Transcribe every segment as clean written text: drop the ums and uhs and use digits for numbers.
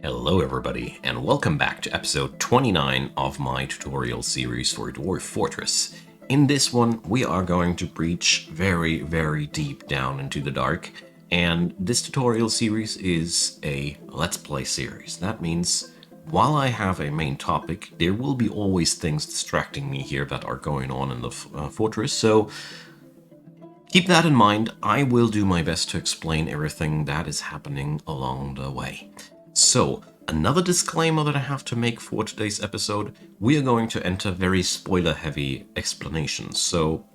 Hello everybody, and welcome back to episode 29 of my tutorial series for Dwarf Fortress. In this one, we are going to breach very deep down into the dark, and this tutorial series is a Let's Play series. That means, while I have a main topic, there will be always things distracting me here that are going on in the fortress, so keep that in mind. I will do my best to explain everything that is happening along the way. So, another disclaimer that I have to make for today's episode, we are going to enter very spoiler-heavy explanations. So,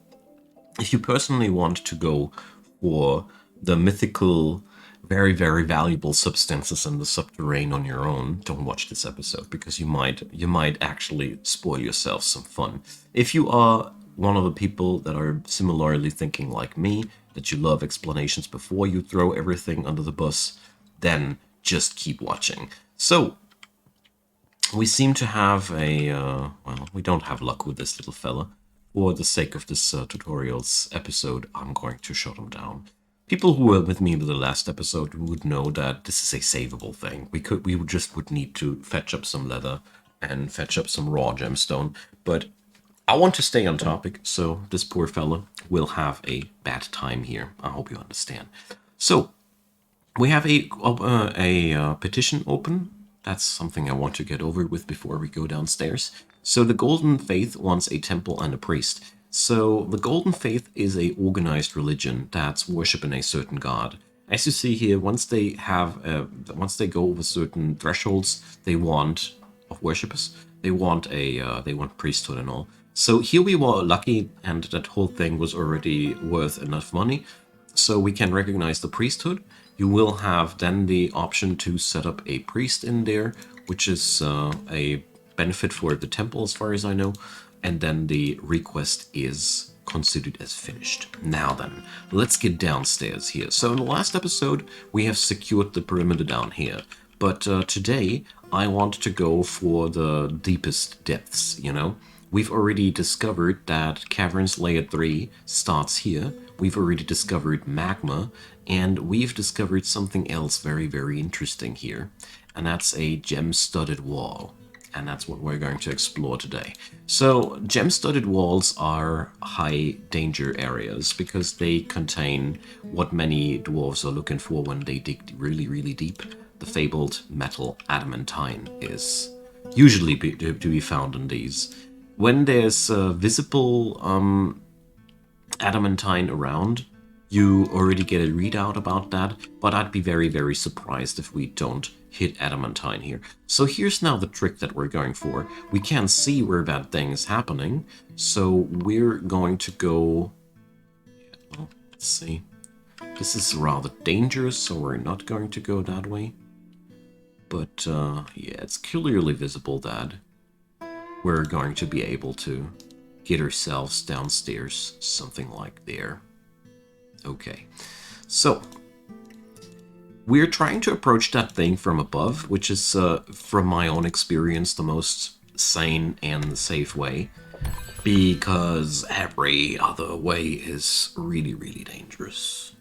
if you personally want to go for the mythical, very valuable substances in the subterranean on your own, don't watch this episode, because you might actually spoil yourself some fun. If you are one of the people that are similarly thinking like me, that you love explanations before you throw everything under the bus, then just keep watching. So, we seem to have well, we don't have luck with this little fella. For the sake of this tutorials episode, I'm going to shut him down. People who were with me with the last episode would know that this is a savable thing. We would need to fetch up some leather and fetch up some raw gemstone, but I want to stay on topic, so this poor fella will have a bad time here. I hope you understand. So, we have a petition open. That's something I want to get over with before we go downstairs. So the Golden Faith wants a temple and a priest. So the Golden Faith is a organized religion that's worshiping a certain god. As you see here, once they go over certain thresholds, they want of worshippers. They want priesthood and all. So here we were lucky, and that whole thing was already worth enough money, so we can recognize the priesthood. You will have then the option to set up a priest in there, which is a benefit for the temple as far as I know, and then the request is considered as finished. Now then, let's get downstairs here. So in the last episode, we have secured the perimeter down here, but today I want to go for the deepest depths, you know? We've already discovered that Caverns Layer 3 starts here. We've already discovered magma, and we've discovered something else very interesting here, and that's a gem-studded wall. And that's what we're going to explore today. So, gem-studded walls are high danger areas because they contain what many dwarves are looking for when they dig really deep. The fabled metal adamantine is usually to be found in these. When there's visible adamantine around, you already get a readout about that, but I'd be very surprised if we don't hit adamantine here. So here's now the trick that we're going for. We can't see where that thing is happening, so we're going to go... Well, let's see. This is rather dangerous, so we're not going to go that way. But yeah, it's clearly visible that we're going to be able to get ourselves downstairs, something like there. Okay, so we're trying to approach that thing from above, which is, from my own experience, the most sane and safe way, because every other way is really dangerous.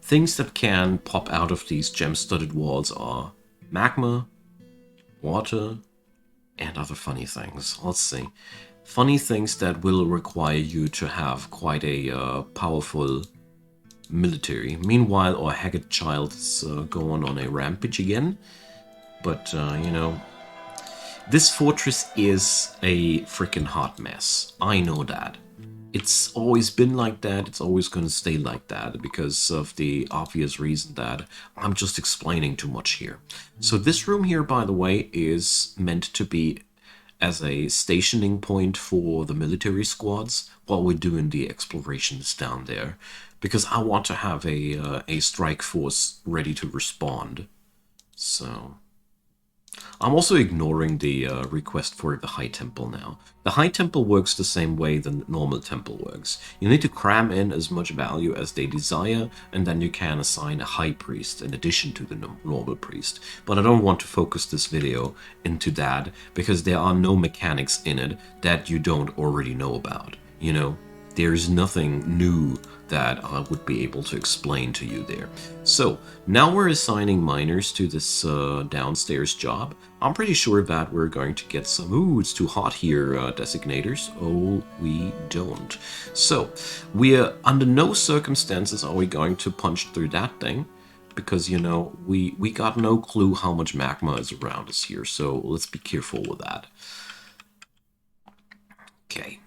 Things that can pop out of these gem-studded walls are magma, water, and other funny things. Let's see. Funny things that will require you to have quite a powerful military. Meanwhile, our haggard child is going on a rampage again. But, you know, this fortress is a freaking hot mess. I know that. It's always been like that. It's always going to stay like that because of the obvious reason that I'm just explaining too much here. So this room here, by the way, is meant to be as a stationing point for the military squads while we're doing the explorations down there, because I want to have a strike force ready to respond. So I'm also ignoring the request for the High Temple now. The High Temple works the same way the normal temple works. You need to cram in as much value as they desire, and then you can assign a High Priest in addition to the normal priest. But I don't want to focus this video into that, because there are no mechanics in it that you don't already know about, you know? There's nothing new that I would be able to explain to you there. So now we're assigning miners to this downstairs job. I'm pretty sure that we're going to get some, ooh, it's too hot here, designators. Oh, we don't. So under no circumstances are we going to punch through that thing, because, you know, we got no clue how much magma is around us here, so let's be careful with that. Okay.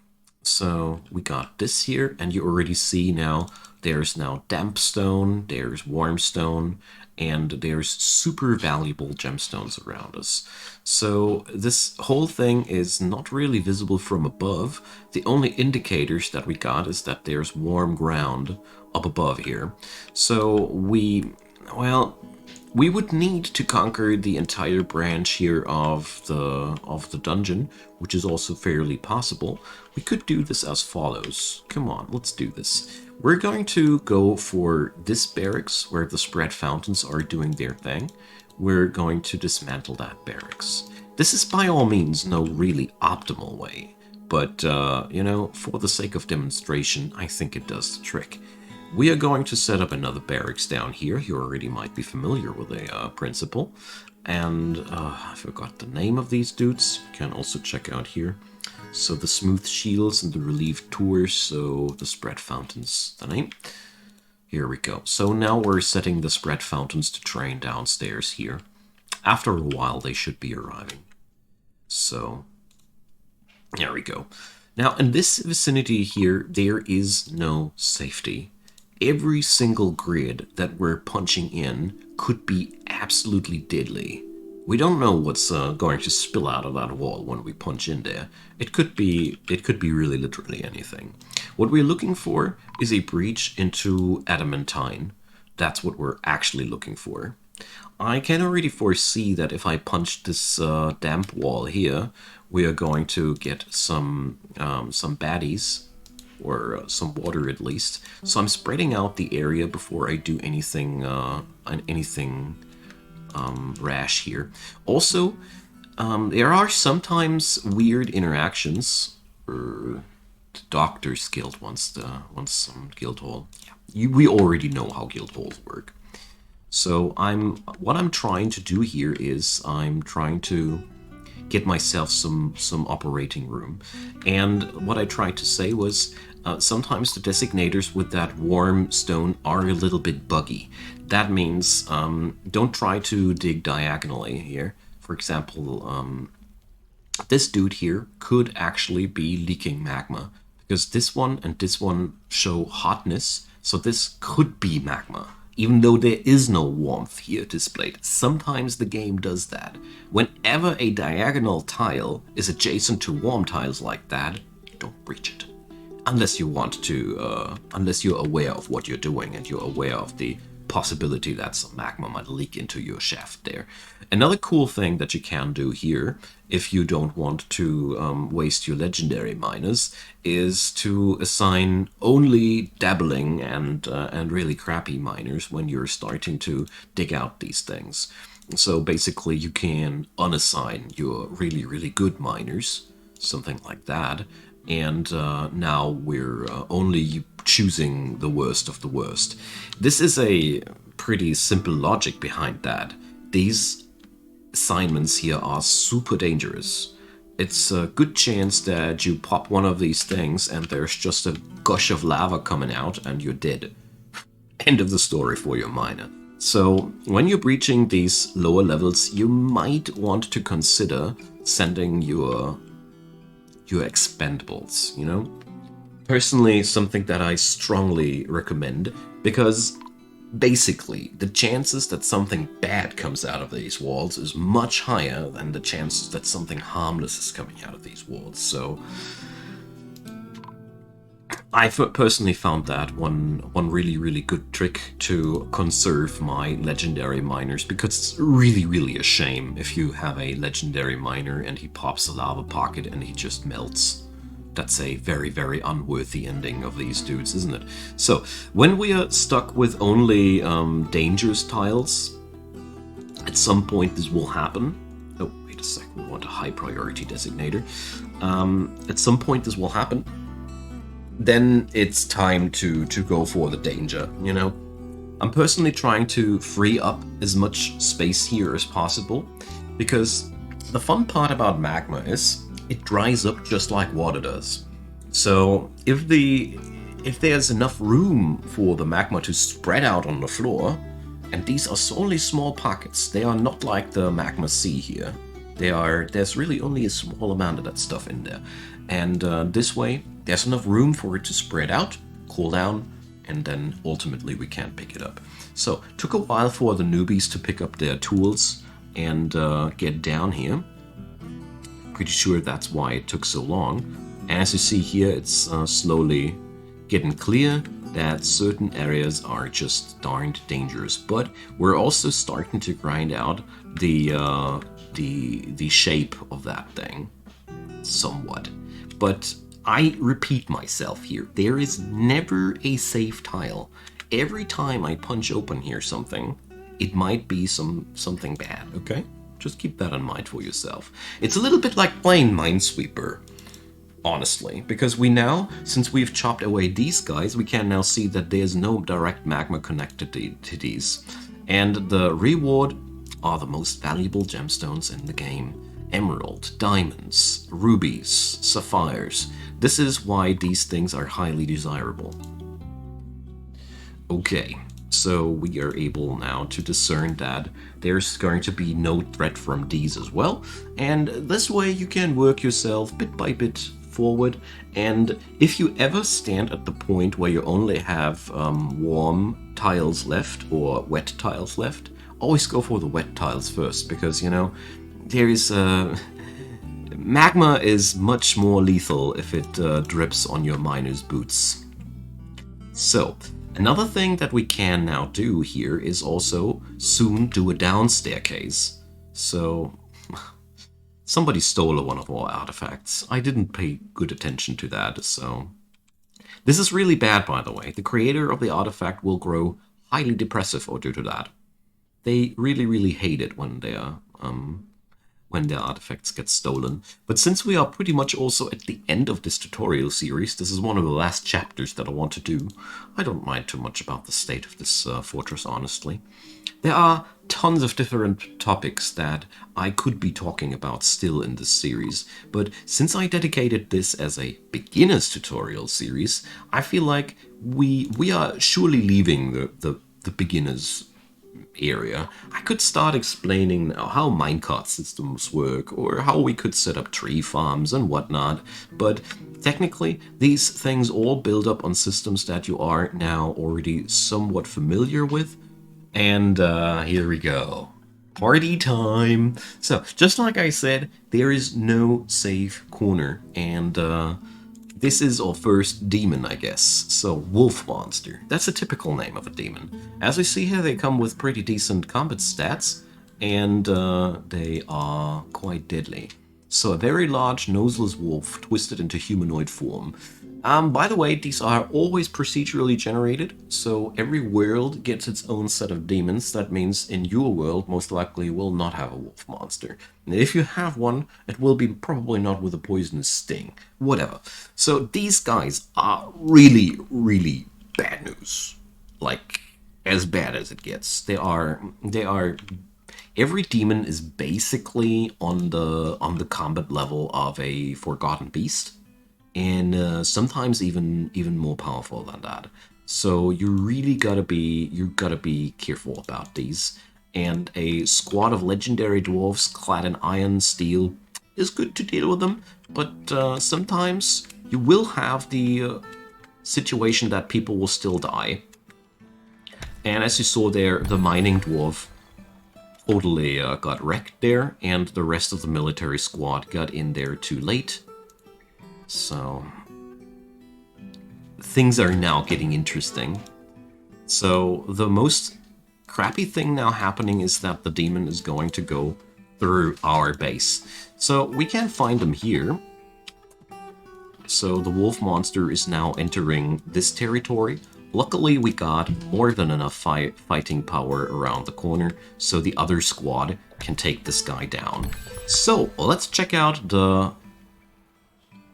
So we got this here, and you already see now there's now damp stone, there's warm stone, and there's super valuable gemstones around us. So this whole thing is not really visible from above. The only indicators that we got is that there's warm ground up above here. So we would need to conquer the entire branch here of the dungeon, which is also fairly possible. We could do this as follows. Come on, let's do this. We're going to go for this barracks where the spread fountains are doing their thing. We're going to dismantle that barracks. This is by all means no really optimal way, but you know, for the sake of demonstration, I think it does the trick. We are going to set up another barracks down here. You already might be familiar with the principle. And I forgot the name of these dudes. You can also check out here. So the smooth shields and the relieved tours. So the spread fountains, the name. Here we go. So now we're setting the spread fountains to train downstairs here. After a while, they should be arriving. So there we go. Now, in this vicinity here, there is no safety. Every single grid that we're punching in could be absolutely deadly. We don't know what's going to spill out of that wall when we punch in there. It could be really literally anything. What we're looking for is a breach into Adamantine. That's what we're actually looking for. I can already foresee that if I punch this damp wall here, we are going to get some baddies, or some water at least. So I'm spreading out the area before I do anything rash here. Also, there are sometimes weird interactions. The Doctor's Guild wants some guild hall. Yeah, we already know how guild halls work. So what I'm trying to do here is I'm trying to get myself some operating room. And what I tried to say was sometimes the designators with that warm stone are a little bit buggy. That means don't try to dig diagonally here. For example, this dude here could actually be leaking magma, because this one and this one show hotness, so this could be magma. Even though there is no warmth here displayed. Sometimes the game does that. Whenever a diagonal tile is adjacent to warm tiles like that, don't breach it. Unless you want to, unless you're aware of what you're doing and you're aware of the possibility that some magma might leak into your shaft there. Another cool thing that you can do here, if you don't want to waste your legendary miners, is to assign only dabbling and really crappy miners when you're starting to dig out these things. So basically you can unassign your really, really good miners, something like that, and now we're only choosing the worst of the worst. This is a pretty simple logic behind that. These assignments here are super dangerous. It's a good chance that you pop one of these things and there's just a gush of lava coming out and you're dead. End of the story for your miner. So when you're breaching these lower levels, you might want to consider sending your expendables, you know? Personally, something that I strongly recommend, because basically the chances that something bad comes out of these walls is much higher than the chances that something harmless is coming out of these walls. So I personally found that one really, really good trick to conserve my legendary miners, because it's really, really a shame if you have a legendary miner and he pops a lava pocket and he just melts. That's a very, very unworthy ending of these dudes, isn't it? So, when we are stuck with only dangerous tiles, at some point this will happen. Oh, wait a sec, we want a high priority designator. At some point this will happen. then it's time to go for the danger, you know? I'm personally trying to free up as much space here as possible, because the fun part about magma is it dries up just like water does. So if there's enough room for the magma to spread out on the floor, and these are only small pockets, they are not like the magma sea here. There's really only a small amount of that stuff in there, and this way there's enough room for it to spread out, cool down, and then ultimately we can pick it up. So took a while for the newbies to pick up their tools and get down here. Pretty sure that's why it took so long. And as you see here, it's slowly getting clear that certain areas are just darned dangerous. But we're also starting to grind out the shape of that thing somewhat. But I repeat myself here. There is never a safe tile. Every time I punch open here something, it might be something bad, okay? Just keep that in mind for yourself. It's a little bit like playing Minesweeper, honestly, because we now, since we've chopped away these guys, we can now see that there's no direct magma connected to these. And the reward are the most valuable gemstones in the game. Emerald, diamonds, rubies, sapphires. This is why these things are highly desirable. Okay, so we are able now to discern that there's going to be no threat from these as well, and this way you can work yourself bit by bit forward. And if you ever stand at the point where you only have warm tiles left or wet tiles left, always go for the wet tiles first, because, you know, there is magma is much more lethal if it drips on your miner's boots. So another thing that we can now do here is also soon do a down staircase. So somebody stole one of our artifacts. I didn't pay good attention to that, so this is really bad, by the way. The creator of the artifact will grow highly depressive due to that. They really hate it when their artifacts get stolen. But since we are pretty much also at the end of this tutorial series, this is one of the last chapters that I want to do. I don't mind too much about the state of this fortress, honestly. There are tons of different topics that I could be talking about still in this series, but since I dedicated this as a beginner's tutorial series, I feel like we are surely leaving the beginners area. I could start explaining how minecart systems work, or how we could set up tree farms and whatnot, but technically these things all build up on systems that you are now already somewhat familiar with. And here we go. Party time! So, just like I said, there is no safe corner, and this is our first demon, I guess. So, wolf monster. That's a typical name of a demon. As we see here, they come with pretty decent combat stats, and they are quite deadly. So, a very large, noseless wolf twisted into humanoid form. By the way, these are always procedurally generated, so every world gets its own set of demons. That means in your world, most likely you will not have a wolf monster. And if you have one, it will be probably not with a poisonous sting. Whatever. So these guys are really bad news. Like, as bad as it gets. They are... Every demon is basically on the combat level of a Forgotten Beast. And sometimes even more powerful than that. So you really gotta be careful about these. And a squad of legendary dwarves clad in iron steel is good to deal with them, but sometimes you will have the situation that people will still die. And as you saw there, the mining dwarf totally got wrecked there, and the rest of the military squad got in there too late. So things are now getting interesting. So the most crappy thing now happening is that the demon is going to go through our base. So we can find them here. So the wolf monster is now entering this territory. Luckily we got more than enough fighting power around the corner, so the other squad can take this guy down. So let's check out the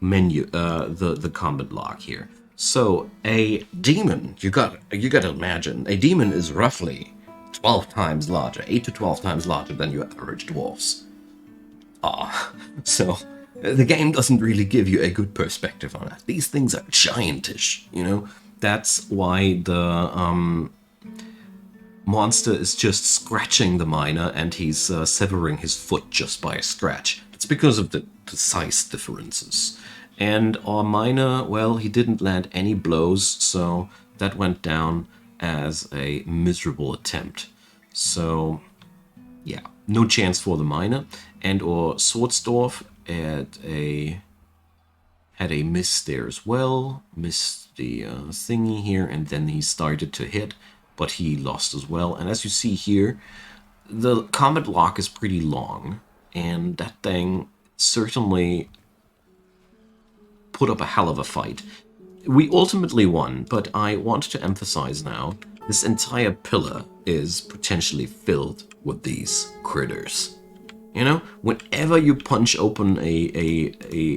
menu, the combat log here. So a demon, you got to imagine, a demon is roughly 12 times larger, 8 to 12 times larger than your average dwarves. So the game doesn't really give you a good perspective on it. These things are giantish, you know? That's why the monster is just scratching the miner and he's severing his foot just by a scratch. It's because of the size differences. And our miner, well, he didn't land any blows, so that went down as a miserable attempt. So yeah, no chance for the miner. And or Swordsdorf had a miss there as well. Missed the thingy here, and then he started to hit, but he lost as well. And as you see here, the combat lock is pretty long, and that thing certainly put up a hell of a fight. We ultimately won, but I want to emphasize now, this entire pillar is potentially filled with these critters. You know, whenever you punch open a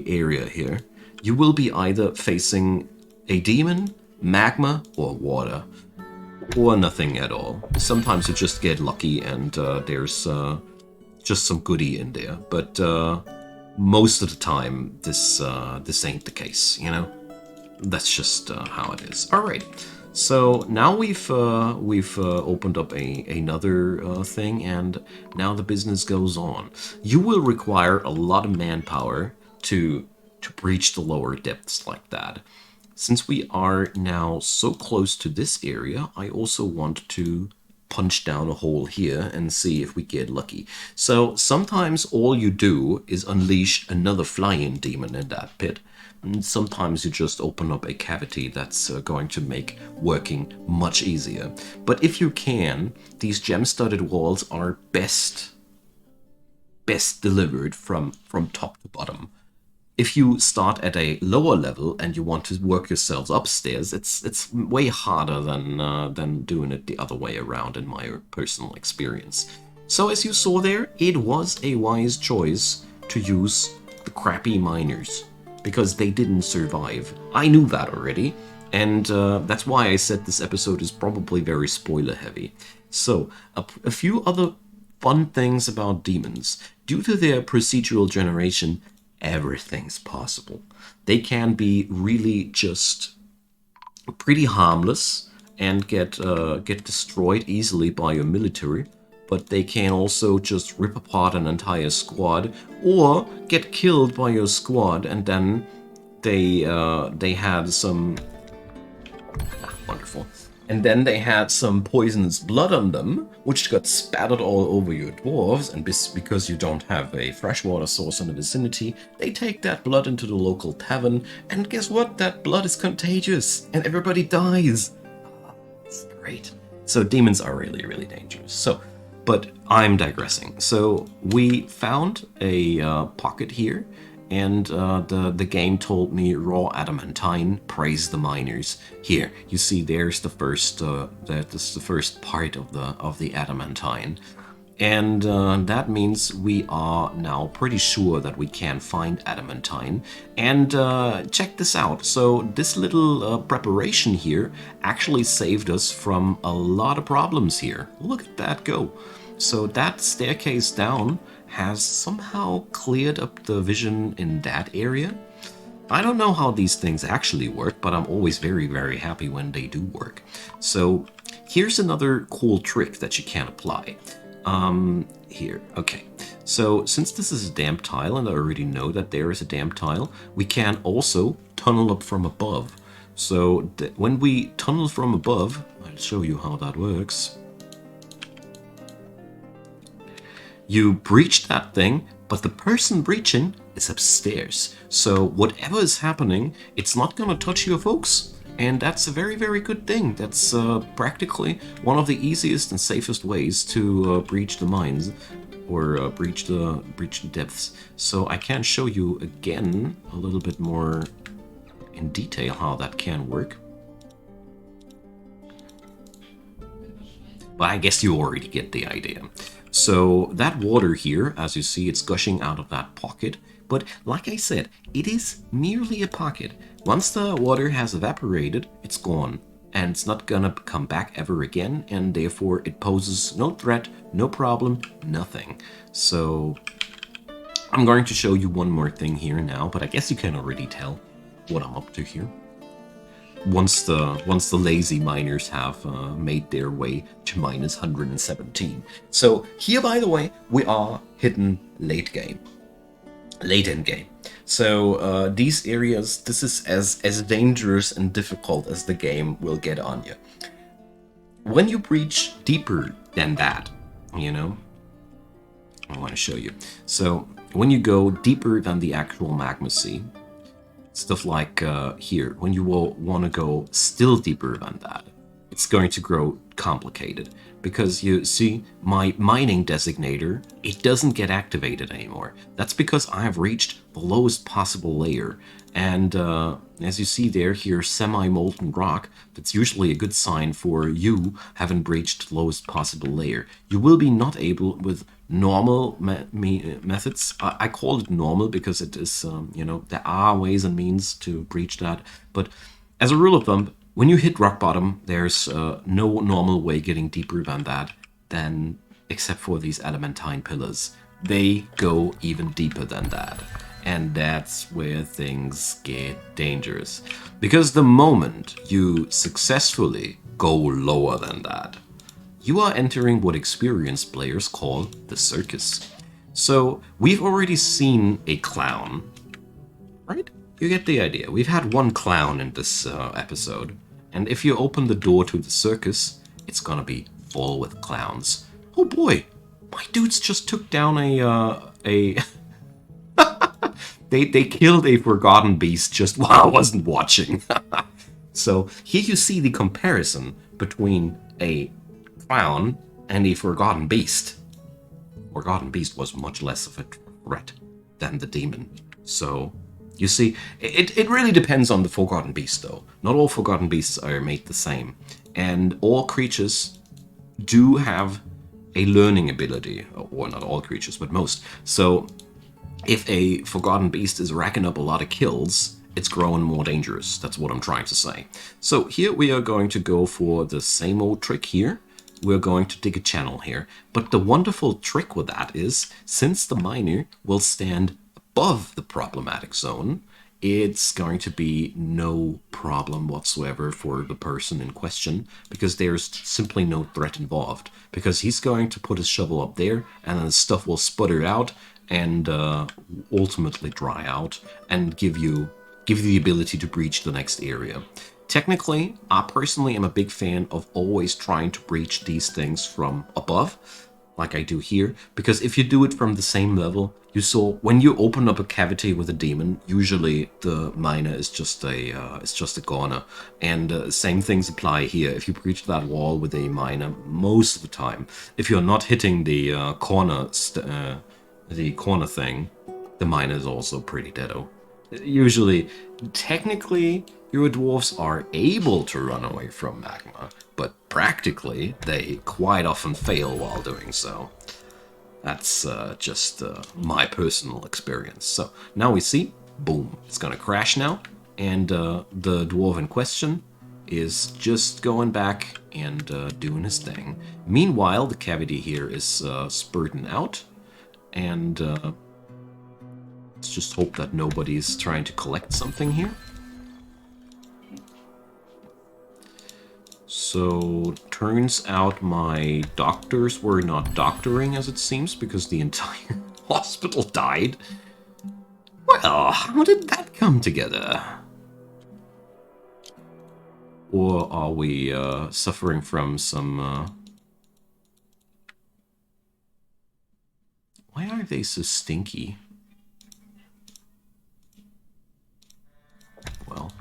area here, you will be either facing a demon, magma, or water, or nothing at all. Sometimes you just get lucky and there's just some goodie in there, but most of the time this ain't the case. You know, that's just how it is. All right. So now we've opened up another thing, and now the business goes on. You will require a lot of manpower to breach the lower depths like that. Since we are now so close to this area, I also want to punch down a hole here and see if we get lucky. So sometimes all you do is unleash another flying demon in that pit. And sometimes you just open up a cavity that's going to make working much easier. But if you can, these gem-studded walls are best delivered from top to bottom. If you start at a lower level and you want to work yourselves upstairs, it's way harder than doing it the other way around in my personal experience. So as you saw there, it was a wise choice to use the crappy miners, because they didn't survive. I knew that already, and that's why I said this episode is probably very spoiler heavy. So, a few other fun things about demons. Due to their procedural generation, everything's possible. They can be really just pretty harmless and get destroyed easily by your military, but they can also just rip apart an entire squad or get killed by your squad, and then they had some wonderful. And then they had some poisonous blood on them, which got spattered all over your dwarves, and because you don't have a freshwater source in the vicinity, they take that blood into the local tavern, and guess what? That blood is contagious, and everybody dies. It's great. So demons are really, really dangerous. So, but I'm digressing. So we found a pocket here, and the game told me raw adamantine, praise the miners. Here you see there's the first that's the first part of the adamantine, and that means we are now pretty sure that we can find adamantine. And check this out. So this little preparation here actually saved us from a lot of problems here. Look at that go. So that staircase down has somehow cleared up the vision in that area. I don't know how these things actually work, but I'm always very, very happy when they do work. So here's another cool trick that you can apply. Here, okay. So since this is a damp tile, and I already know that there is a damp tile, we can also tunnel up from above. So when we tunnel from above, I'll show you how that works. You breach that thing, but the person breaching is upstairs. So whatever is happening, it's not gonna touch your folks. And that's a very, very good thing. That's practically one of the easiest and safest ways to breach the mines, or breach the depths. So I can show you again a little bit more in detail how that can work. But I guess you already get the idea. So that water here, as you see, it's gushing out of that pocket. But like I said, it is merely a pocket. Once the water has evaporated, it's gone. And it's not gonna come back ever again, and therefore it poses no threat, no problem, nothing. So I'm going to show you one more thing here now, but I guess you can already tell what I'm up to here. Once the lazy miners have made their way to minus 117. So here, by the way, we are hitting late end game. So these areas, this is as dangerous and difficult as the game will get on you. When you breach deeper than that, you know, I want to show you. So when you go deeper than the actual magma sea, stuff like here, when you will want to go still deeper than that, it's going to grow complicated. Because you see, my mining designator, it doesn't get activated anymore. That's because I have reached the lowest possible layer. And as you see there, here, semi-molten rock, that's usually a good sign for you having breached the lowest possible layer. You will be not able with normal methods. I call it normal because it is, you know, there are ways and means to breach that. But as a rule of thumb, when you hit rock bottom, there's no normal way getting deeper than that, except for these adamantine pillars. They go even deeper than that. And that's where things get dangerous. Because the moment you successfully go lower than that, you are entering what experienced players call the circus. So we've already seen a clown, right? You get the idea. We've had one clown in this episode. And if you open the door to the circus, it's gonna be full with clowns. Oh boy, my dudes just took down a they killed a forgotten beast just while I wasn't watching. So here you see the comparison between a clown and a forgotten beast. Forgotten beast was much less of a threat than the demon. So you see, it really depends on the Forgotten Beast, though. Not all Forgotten Beasts are made the same. And all creatures do have a learning ability. Or not all creatures, but most. So if a Forgotten Beast is racking up a lot of kills, it's growing more dangerous. That's what I'm trying to say. So here we are going to go for the same old trick here. We're going to dig a channel here. But the wonderful trick with that is, since the miner will stand above the problematic zone, it's going to be no problem whatsoever for the person in question, because there's simply no threat involved. Because he's going to put his shovel up there, and then the stuff will sputter out and ultimately dry out and give you the ability to breach the next area. Technically, I personally am a big fan of always trying to breach these things from above, like I do here, because if you do it from the same level, you saw when you open up a cavity with a demon, usually the miner is just a goner, and same things apply here. If you breach that wall with a miner, most of the time, if you're not hitting the corner thing, the miner is also pretty deado. Usually, technically, your dwarves are able to run away from magma, but practically, they quite often fail while doing so. That's just my personal experience. So now we see, boom, it's gonna crash now, and the dwarf in question is just going back and doing his thing. Meanwhile, the cavity here is spurting out, and let's just hope that nobody's trying to collect something here. So, turns out my doctors were not doctoring, as it seems, because the entire hospital died. Well, how did that come together? Or are we suffering from some... Why are they so stinky? Well...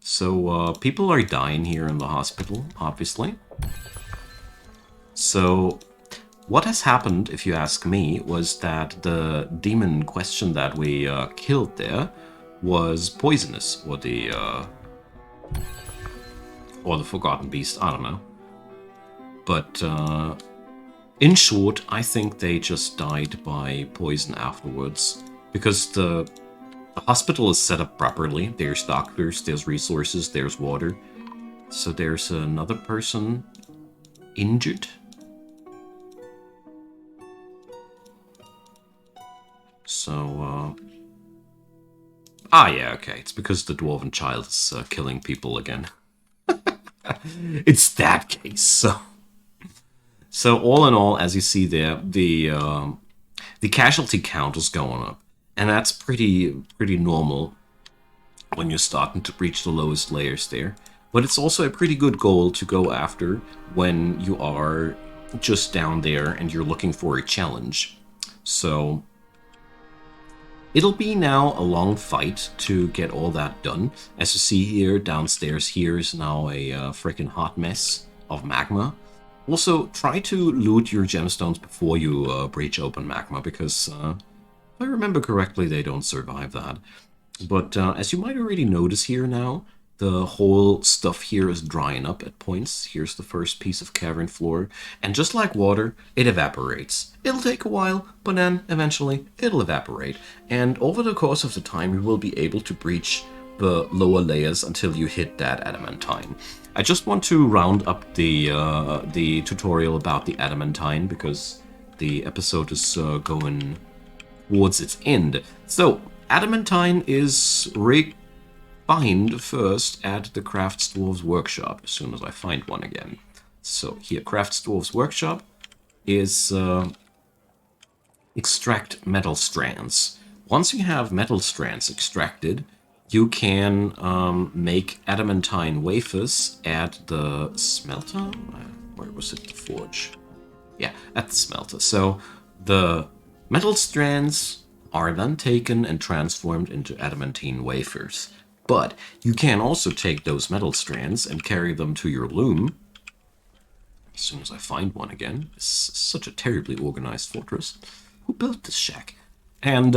So, people are dying here in the hospital, obviously. So, what has happened, if you ask me, was that the demon in question that we killed there was poisonous, or the Forgotten Beast, I don't know. But In short, I think they just died by poison afterwards, because the hospital is set up properly. There's doctors, there's resources, there's water. So there's another person injured. So, yeah, okay. It's because the dwarven child is killing people again. It's that case. So all in all, as you see there, the casualty count is going up, and that's pretty normal when you're starting to reach the lowest layers there. But it's also a pretty good goal to go after when you are just down there and you're looking for a challenge. So it'll be now a long fight to get all that done. As you see here, downstairs here is now a freaking hot mess of magma. Also, try to loot your gemstones before you breach open magma, because if I remember correctly, they don't survive that. But as you might already notice here now, the whole stuff here is drying up at points. Here's the first piece of cavern floor. And just like water, it evaporates. It'll take a while, but then eventually it'll evaporate. And over the course of the time, you will be able to breach the lower layers until you hit that adamantine. I just want to round up the tutorial about the adamantine, because the episode is going towards its end. So, adamantine is refined first at the Crafts Dwarves Workshop, as soon as I find one again. So here, Crafts Dwarves Workshop is extract metal strands. Once you have metal strands extracted, you can make adamantine wafers at the smelter. Where was it? The forge. Yeah, at the smelter. So the metal strands are then taken and transformed into adamantine wafers. But you can also take those metal strands and carry them to your loom. As soon as I find one again. It's such a terribly organized fortress. Who built this shack? And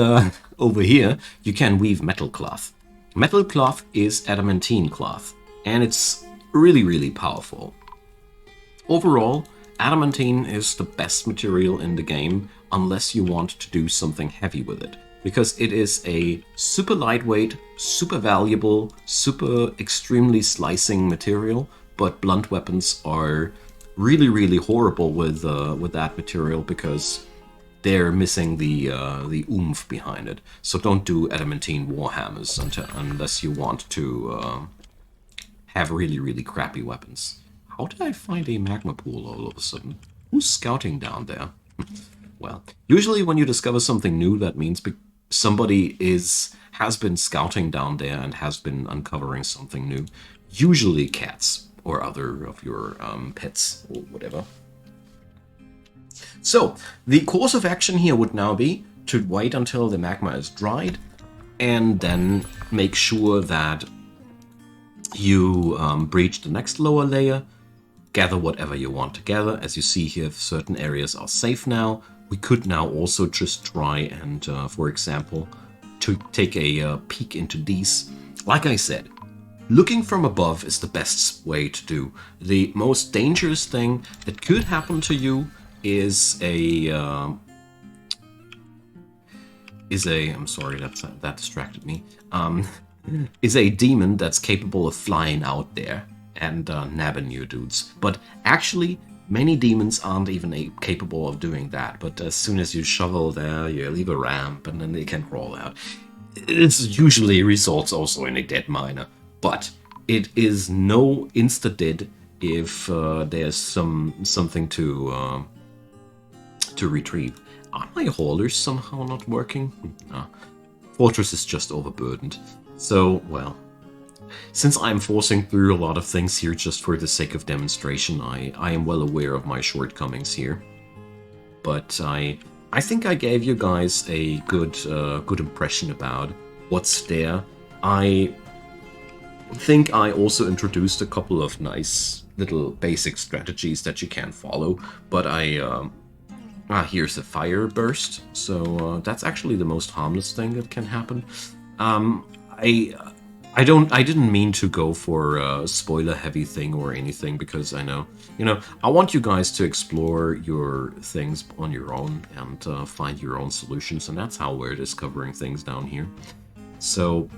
over here, you can weave metal cloth. Metal cloth is adamantine cloth, and it's really powerful. Overall, adamantine is the best material in the game, unless you want to do something heavy with it, because it is a super lightweight, super valuable, super extremely slicing material, but blunt weapons are really horrible with that material, because they're missing the oomph behind it. So don't do adamantine warhammers unless you want to have really crappy weapons. How did I find a magma pool all of a sudden? Who's scouting down there? Well, usually when you discover something new, that means somebody has been scouting down there and has been uncovering something new. Usually cats or other of your pets or whatever. So, the course of action here would now be to wait until the magma is dried, and then make sure that you breach the next lower layer, gather whatever you want to gather. As you see here, certain areas are safe now. We could now also just try and, for example, to take a peek into these. Like I said, looking from above is the best way to do. The most dangerous thing that could happen to you is I'm sorry, that distracted me. Is a demon that's capable of flying out there and nabbing you dudes. But actually, many demons aren't even capable of doing that. But as soon as you shovel there, you leave a ramp, and then they can crawl out. It usually results also in a dead miner. But it is no insta-dead if there's something to retrieve. Are my haulers somehow not working? No. Fortress is just overburdened. So, well, since I'm forcing through a lot of things here just for the sake of demonstration, I am well aware of my shortcomings here. But I think I gave you guys a good impression about what's there. I think I also introduced a couple of nice little basic strategies that you can follow, but here's a fire burst, so that's actually the most harmless thing that can happen. I didn't mean to go for a spoiler heavy thing or anything because I know, I want you guys to explore your things on your own and find your own solutions, and that's how we're discovering things down here. So,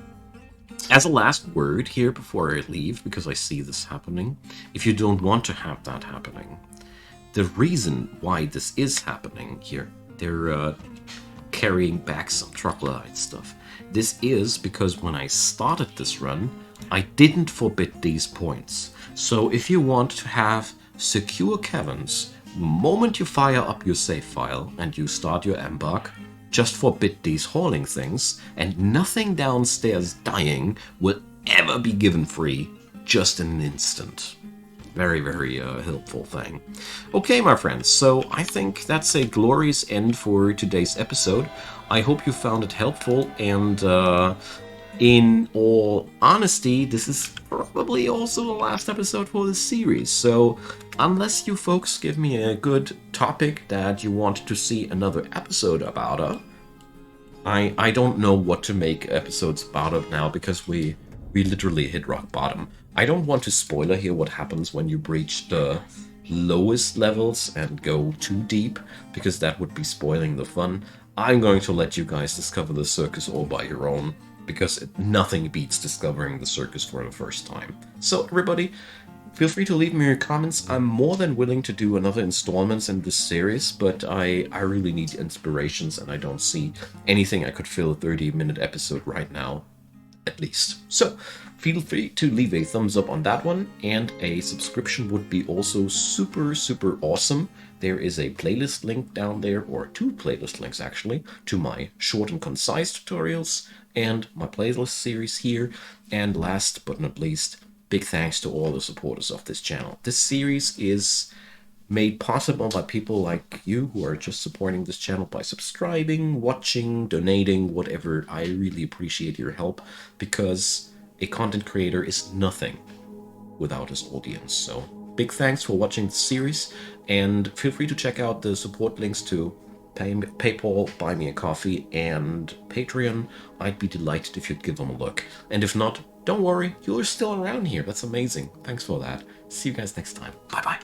as a last word here before I leave, because I see this happening, if you don't want to have that happening, the reason why this is happening here, they're carrying back some troglodyte stuff. This is because when I started this run, I didn't forbid these points. So if you want to have secure caverns, the moment you fire up your save file and you start your embark, just forbid these hauling things, and nothing downstairs dying will ever be given free just in an instant. Very, very helpful thing. Okay, my friends, so I think that's a glorious end for today's episode. I hope you found it helpful, and in all honesty, this is probably also the last episode for this series. So, unless you folks give me a good topic that you want to see another episode about, I don't know what to make episodes about it now because we literally hit rock bottom. I don't want to spoiler here what happens when you breach the lowest levels and go too deep, because that would be spoiling the fun. I'm going to let you guys discover the circus all by your own, because nothing beats discovering the circus for the first time. So everybody, feel free to leave me your comments. I'm more than willing to do another installments in this series, but I really need inspirations, and I don't see anything I could fill a 30-minute episode right now, at least. So feel free to leave a thumbs up on that one, and a subscription would be also super, super awesome. There is a playlist link down there, or two playlist links actually, to my short and concise tutorials and my playlist series here. And last but not least, big thanks to all the supporters of this channel. This series is made possible by people like you who are just supporting this channel by subscribing, watching, donating, whatever. I really appreciate your help, because a content creator is nothing without his audience. So big thanks for watching the series, and feel free to check out the support links to PayPal, Buy Me a Coffee, and Patreon. I'd be delighted if you'd give them a look. And if not, don't worry, you're still around here. That's amazing. Thanks for that. See you guys next time. Bye-bye.